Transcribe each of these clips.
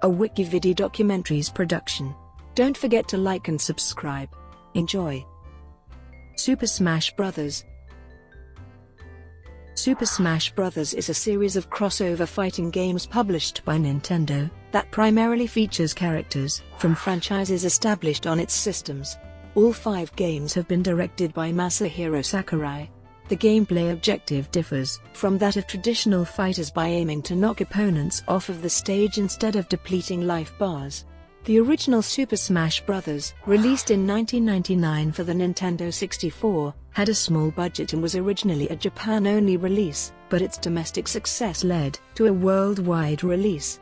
a WikiVidi documentaries production. Don't forget to like and subscribe. Enjoy. Super Smash Bros. Super Smash Bros. Is a series of crossover fighting games published by Nintendo that primarily features characters from franchises established on its systems. All 5 games have been directed by Masahiro Sakurai. The gameplay objective differs from that of traditional fighters by aiming to knock opponents off of the stage instead of depleting life bars. The original Super Smash Bros., released in 1999 for the Nintendo 64, had a small budget and was originally a Japan-only release, but its domestic success led to a worldwide release.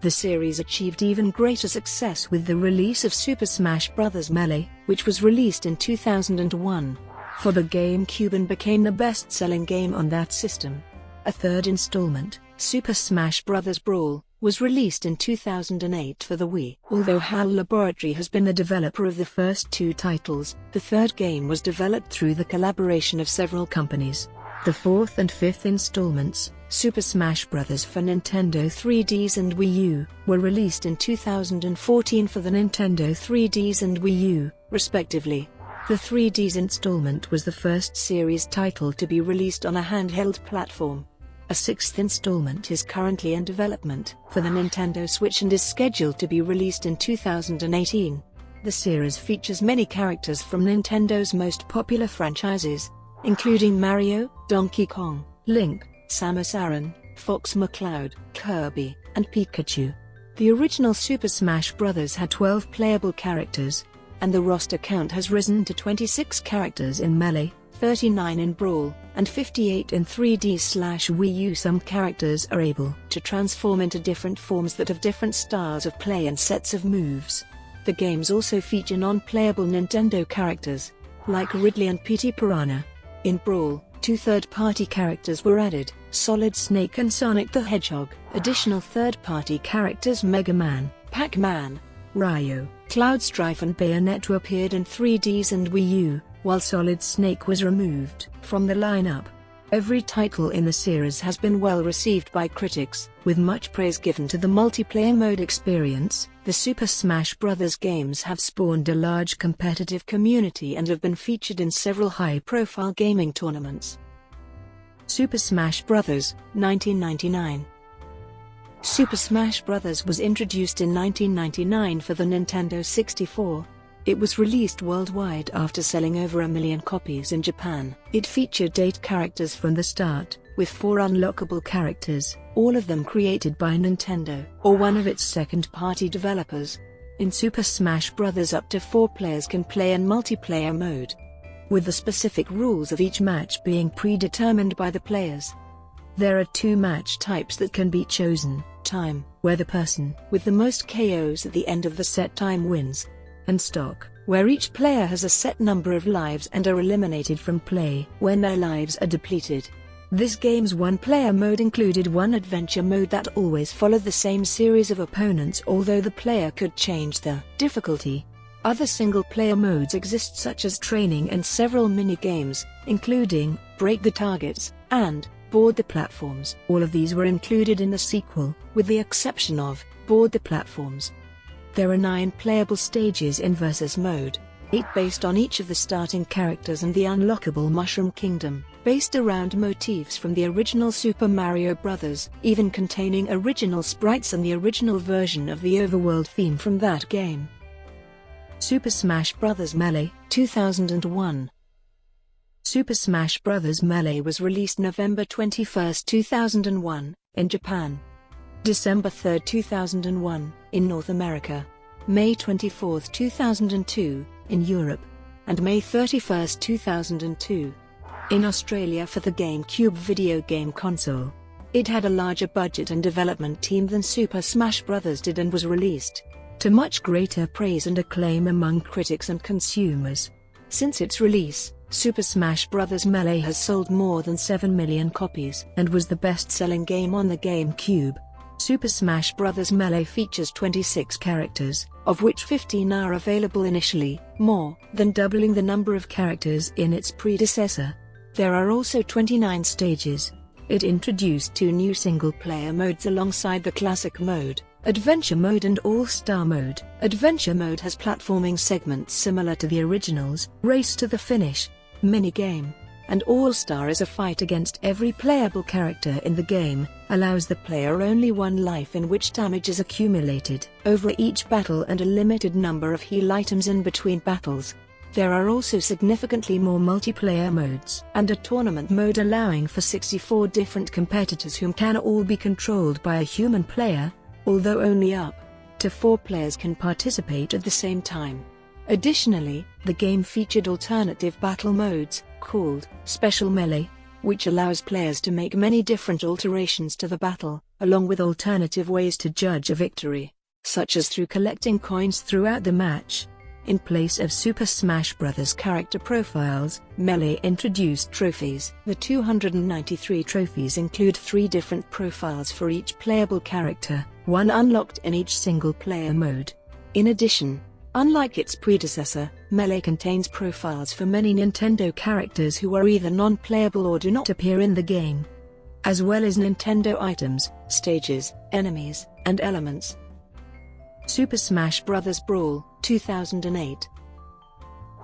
The series achieved even greater success with the release of Super Smash Bros. Melee, which was released in 2001 for the GameCube and became the best-selling game on that system. A third installment, Super Smash Bros. Brawl, was released in 2008 for the Wii. Although HAL Laboratory has been the developer of the first 2 titles, the third game was developed through the collaboration of several companies. The 4th and 5th installments, Super Smash Bros. For Nintendo 3DS and Wii U, were released in 2014 for the Nintendo 3DS and Wii U, respectively. The 3DS installment was the first series title to be released on a handheld platform. A 6th installment is currently in development for the Nintendo Switch and is scheduled to be released in 2018. The series features many characters from Nintendo's most popular franchises, including Mario, Donkey Kong, Link, Samus Aran, Fox McCloud, Kirby, and Pikachu. The original Super Smash Bros. Had 12 playable characters, and the roster count has risen to 26 characters in Melee, 39 in Brawl, and 58 in 3DS/Wii U. Some characters are able to transform into different forms that have different styles of play and sets of moves. The games also feature non-playable Nintendo characters, like Ridley and P.T. Piranha. In Brawl, 2 third-party characters were added, Solid Snake and Sonic the Hedgehog. Additional third-party characters Mega Man, Pac-Man, Ryo, Cloud Strife and Bayonetta appeared in 3DS and Wii U, while Solid Snake was removed from the lineup. Every title in the series has been well received by critics, with much praise given to the multiplayer mode experience. The Super Smash Bros. Games have spawned a large competitive community and have been featured in several high-profile gaming tournaments. Super Smash Bros. 1999. Super Smash Bros. Was introduced in 1999 for the Nintendo 64. It was released worldwide after selling over 1 million copies in Japan. It featured 8 characters from the start, with 4 unlockable characters, all of them created by Nintendo or one of its second-party developers. In Super Smash Bros. Up to 4 players can play in multiplayer mode, with the specific rules of each match being predetermined by the players. There are 2 match types that can be chosen: time, where the person with the most KOs at the end of the set time wins, and stock, where each player has a set number of lives and are eliminated from play when their lives are depleted. This game's one-player mode included one adventure mode that always followed the same series of opponents, although the player could change the difficulty. Other single-player modes exist, such as training and several mini-games, including Break the Targets and Board the Platforms. All of these were included in the sequel, with the exception of Board the Platforms. There are 9 playable stages in Versus mode, 8 based on each of the starting characters and the unlockable Mushroom Kingdom, based around motifs from the original Super Mario Bros., even containing original sprites and the original version of the overworld theme from that game. Super Smash Bros. Melee, 2001. Super Smash Bros. Melee was released November 21, 2001, in Japan, December 3, 2001, in North America, May 24, 2002, in Europe, and May 31, 2002, in Australia for the GameCube video game console. It had a larger budget and development team than Super Smash Bros. Did and was released to much greater praise and acclaim among critics and consumers. Since its release, Super Smash Bros. Melee has sold more than 7 million copies and was the best-selling game on the GameCube. Super Smash Bros. Melee features 26 characters, of which 15 are available initially, more than doubling the number of characters in its predecessor. There are also 29 stages. It introduced 2 new single-player modes alongside the classic mode, Adventure Mode and All-Star Mode. Adventure Mode has platforming segments similar to the originals, Race to the Finish, minigame, and All-Star is a fight against every playable character in the game, allows the player only one life in which damage is accumulated over each battle and a limited number of heal items in between battles. There are also significantly more multiplayer modes and a tournament mode allowing for 64 different competitors whom can all be controlled by a human player, although only up to 4 players can participate at the same time. Additionally, the game featured alternative battle modes, called Special Melee, which allows players to make many different alterations to the battle, along with alternative ways to judge a victory, such as through collecting coins throughout the match. In place of Super Smash Bros. Character profiles, Melee introduced trophies. The 293 trophies include 3 different profiles for each playable character, one unlocked in each single-player mode. In addition, unlike its predecessor, Melee contains profiles for many Nintendo characters who are either non-playable or do not appear in the game, as well as Nintendo items, stages, enemies, and elements. Super Smash Bros. Brawl, 2008.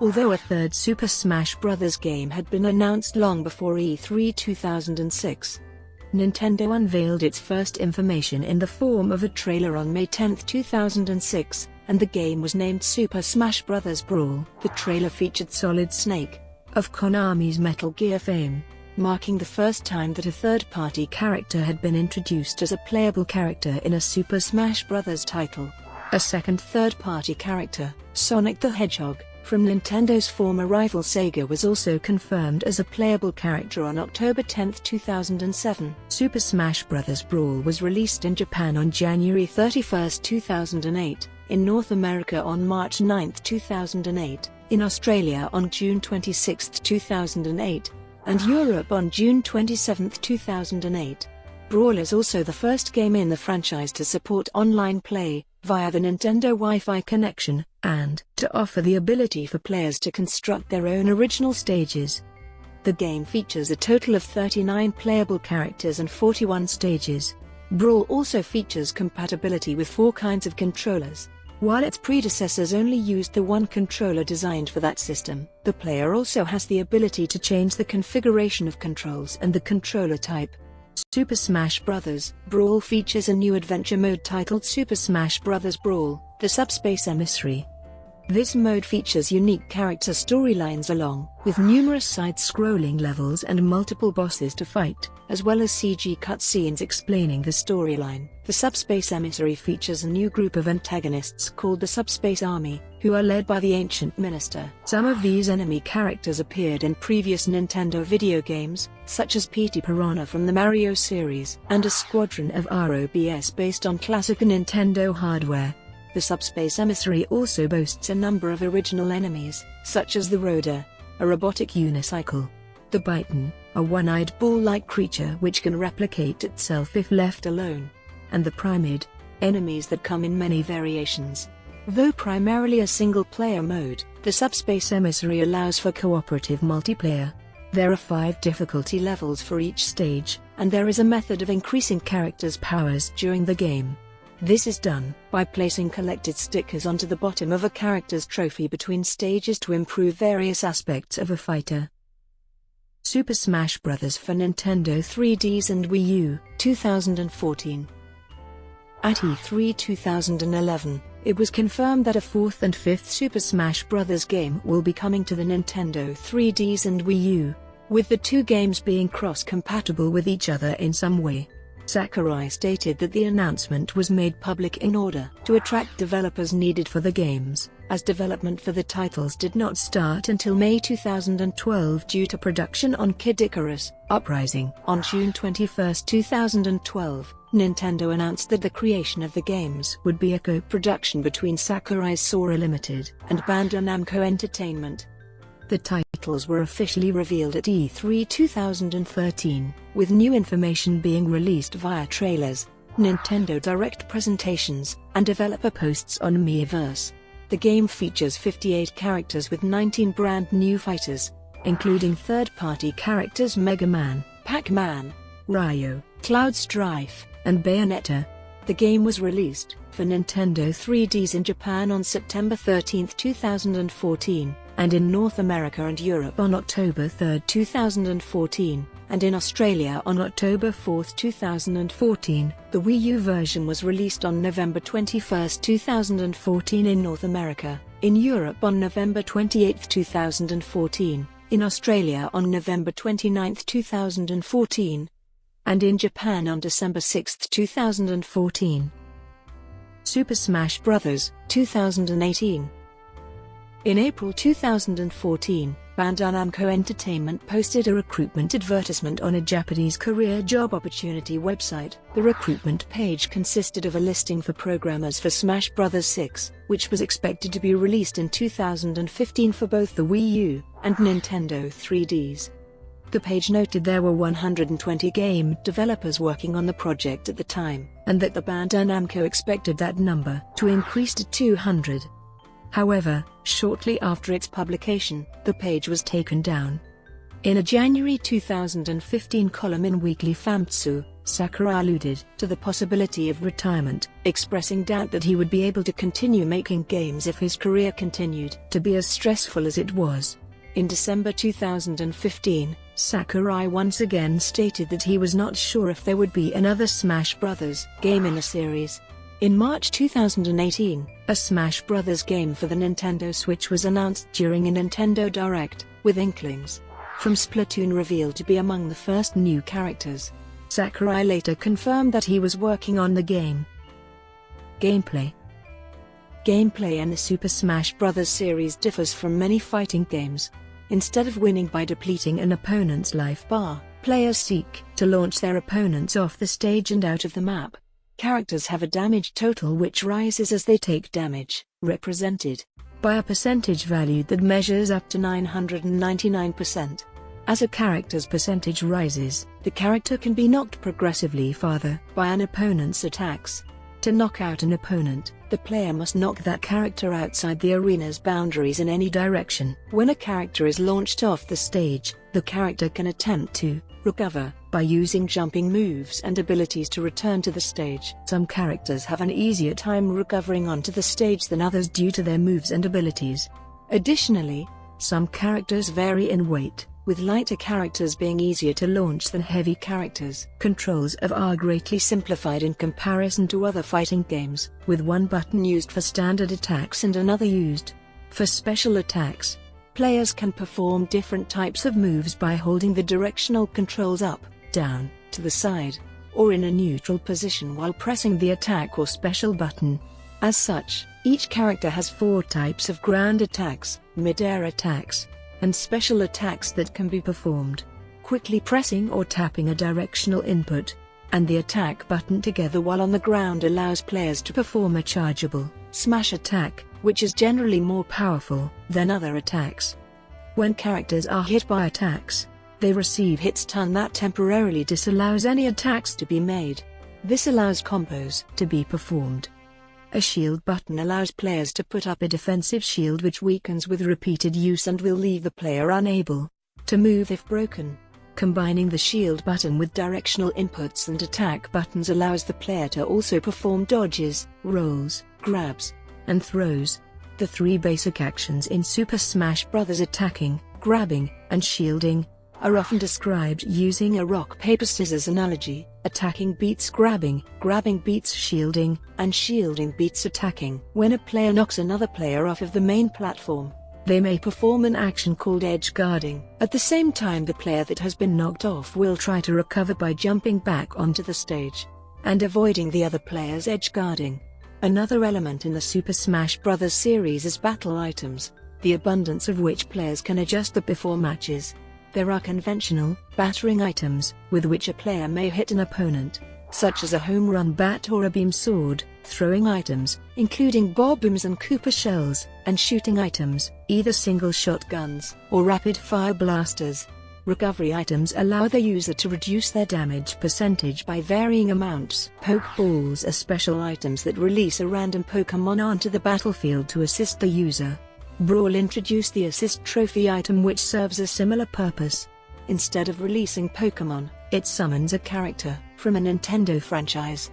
Although a third Super Smash Bros. Game had been announced long before E3 2006, Nintendo unveiled its first information in the form of a trailer on May 10, 2006, and the game was named Super Smash Bros. Brawl. The trailer featured Solid Snake, of Konami's Metal Gear fame, marking the first time that a third-party character had been introduced as a playable character in a Super Smash Bros. Title. A second third-party character, Sonic the Hedgehog, from Nintendo's former rival Sega was also confirmed as a playable character on October 10, 2007. Super Smash Bros. Brawl was released in Japan on January 31, 2008, in North America on March 9, 2008, in Australia on June 26, 2008, and Europe on June 27, 2008. Brawl is also the first game in the franchise to support online play via the Nintendo Wi-Fi connection, and to offer the ability for players to construct their own original stages. The game features a total of 39 playable characters and 41 stages. Brawl also features compatibility with 4 kinds of controllers. While its predecessors only used the one controller designed for that system, the player also has the ability to change the configuration of controls and the controller type. Super Smash Bros. Brawl features a new adventure mode titled Super Smash Bros. Brawl, the Subspace Emissary. This mode features unique character storylines along with numerous side-scrolling levels and multiple bosses to fight, as well as CG cutscenes explaining the storyline. The Subspace Emissary features a new group of antagonists called the Subspace Army, who are led by the Ancient Minister. Some of these enemy characters appeared in previous Nintendo video games, such as P.T. Piranha from the Mario series, and a squadron of ROBs based on classic Nintendo hardware. The Subspace Emissary also boasts a number of original enemies, such as the Rotor, a robotic unicycle, the Biton, a one-eyed ball-like creature which can replicate itself if left alone, and the Primid, enemies that come in many variations. Though primarily a single-player mode, the Subspace Emissary allows for cooperative multiplayer. There are 5 difficulty levels for each stage, and there is a method of increasing characters' powers during the game. This is done by placing collected stickers onto the bottom of a character's trophy between stages to improve various aspects of a fighter. Super Smash Bros. For Nintendo 3DS and Wii U, 2014. At E3 2011, it was confirmed that a 4th and 5th Super Smash Bros. Game will be coming to the Nintendo 3DS and Wii U, with the 2 games being cross-compatible with each other in some way. Sakurai stated that the announcement was made public in order to attract developers needed for the games, as development for the titles did not start until May 2012 due to production on Kid Icarus: Uprising. On June 21, 2012, Nintendo announced that the creation of the games would be a co-production between Sakurai's Sora Limited and Bandai Namco Entertainment. The titles were officially revealed at E3 2013, with new information being released via trailers, Nintendo Direct presentations, and developer posts on Miiverse. The game features 58 characters with 19 brand new fighters, including third-party characters Mega Man, Pac-Man, Ryo, Cloud Strife, and Bayonetta. The game was released for Nintendo 3DS in Japan on September 13, 2014, and in North America and Europe on October 3, 2014, and in Australia on October 4, 2014. The Wii U version was released on November 21, 2014 in North America, in Europe on November 28, 2014, in Australia on November 29, 2014, and in Japan on December 6, 2014. Super Smash Bros. 2018. In April 2014, Bandai Namco Entertainment posted a recruitment advertisement on a Japanese career job opportunity website. The recruitment page consisted of a listing for programmers for Smash Bros. 6, which was expected to be released in 2015 for both the Wii U and Nintendo 3DS. The page noted there were 120 game developers working on the project at the time, and that the Bandai Namco expected that number to increase to 200. However, shortly after its publication, the page was taken down. In a January 2015 column in Weekly Famitsu, Sakurai alluded to the possibility of retirement, expressing doubt that he would be able to continue making games if his career continued to be as stressful as it was. In December 2015, Sakurai once again stated that he was not sure if there would be another Smash Bros. Game in the series. In March 2018, a Smash Bros. Game for the Nintendo Switch was announced during a Nintendo Direct, with inklings from Splatoon revealed to be among the first new characters. Sakurai later confirmed that he was working on the game. Gameplay. Gameplay in the Super Smash Bros. Series differs from many fighting games. Instead of winning by depleting an opponent's life bar, players seek to launch their opponents off the stage and out of the map. Characters have a damage total which rises as they take damage, represented by a percentage value that measures up to 999%. As a character's percentage rises, the character can be knocked progressively farther by an opponent's attacks. To knock out an opponent, the player must knock that character outside the arena's boundaries in any direction. When a character is launched off the stage, the character can attempt to recover by using jumping moves and abilities to return to the stage. Some characters have an easier time recovering onto the stage than others due to their moves and abilities. Additionally, some characters vary in weight, with lighter characters being easier to launch than heavy characters. Controls are greatly simplified in comparison to other fighting games, with one button used for standard attacks and another used for special attacks. Players can perform different types of moves by holding the directional controls up, down, to the side, or in a neutral position while pressing the attack or special button. As such, each character has 4 types of ground attacks, mid-air attacks, and special attacks that can be performed quickly pressing or tapping a directional input and the attack button together while on the ground allows players to perform a chargeable smash attack, which is generally more powerful than other attacks. When characters are hit by attacks, they receive hit stun that temporarily disallows any attacks to be made. This allows combos to be performed. A shield button allows players to put up a defensive shield which weakens with repeated use and will leave the player unable to move if broken. Combining the shield button with directional inputs and attack buttons allows the player to also perform dodges, rolls, grabs, and throws. The 3 basic actions in Super Smash Bros. Attacking, grabbing, and shielding are often described using a rock-paper-scissors analogy. Attacking beats grabbing, grabbing beats shielding, and shielding beats attacking. When a player knocks another player off of the main platform, they may perform an action called edge guarding. At the same time, the player that has been knocked off will try to recover by jumping back onto the stage and avoiding the other player's edge guarding. Another element in the Super Smash Bros. Series is battle items, the abundance of which players can adjust before matches. There are conventional, battering items, with which a player may hit an opponent, such as a home run bat or a beam sword, throwing items, including bob-bombs and Koopa shells, and shooting items, either single-shot guns or rapid-fire blasters. Recovery items allow the user to reduce their damage percentage by varying amounts. Pokeballs are special items that release a random Pokémon onto the battlefield to assist the user. Brawl introduced the assist trophy item which serves a similar purpose. Instead of releasing Pokémon, it summons a character from a Nintendo franchise.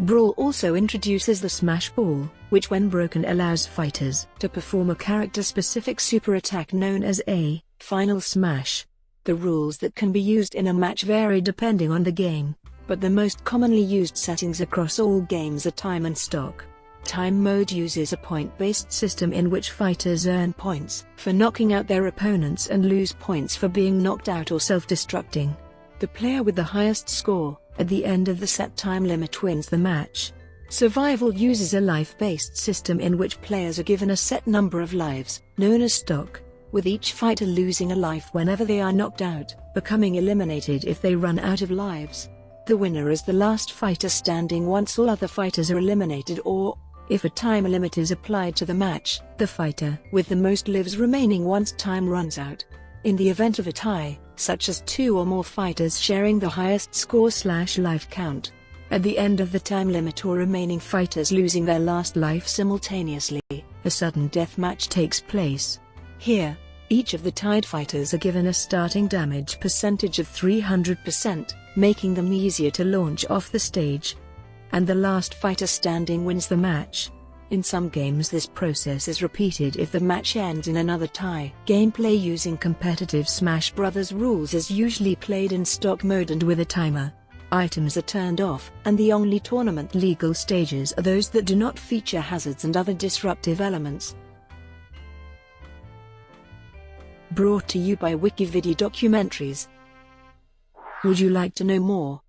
Brawl also introduces the Smash Ball, which when broken allows fighters to perform a character-specific super attack known as a Final Smash. The rules that can be used in a match vary depending on the game, but the most commonly used settings across all games are time and stock. Time mode uses a point-based system in which fighters earn points for knocking out their opponents and lose points for being knocked out or self-destructing. The player with the highest score at the end of the set time limit wins the match. Survival uses a life-based system in which players are given a set number of lives, known as stock, with each fighter losing a life whenever they are knocked out, becoming eliminated if they run out of lives. The winner is the last fighter standing once all other fighters are eliminated, or, if a time limit is applied to the match, the fighter with the most lives remaining once time runs out. In the event of a tie, such as 2 or more fighters sharing the highest score/life count, at the end of the time limit or remaining fighters losing their last life simultaneously, a sudden death match takes place. Here, each of the tied fighters are given a starting damage percentage of 300%, making them easier to launch off the stage. And the last fighter standing wins the match. In some games this process is repeated if the match ends in another tie. Gameplay using competitive Smash Bros. Rules is usually played in stock mode and with a timer. Items are turned off, and the only tournament legal stages are those that do not feature hazards and other disruptive elements. Brought to you by WikiVidi documentaries. Would you like to know more?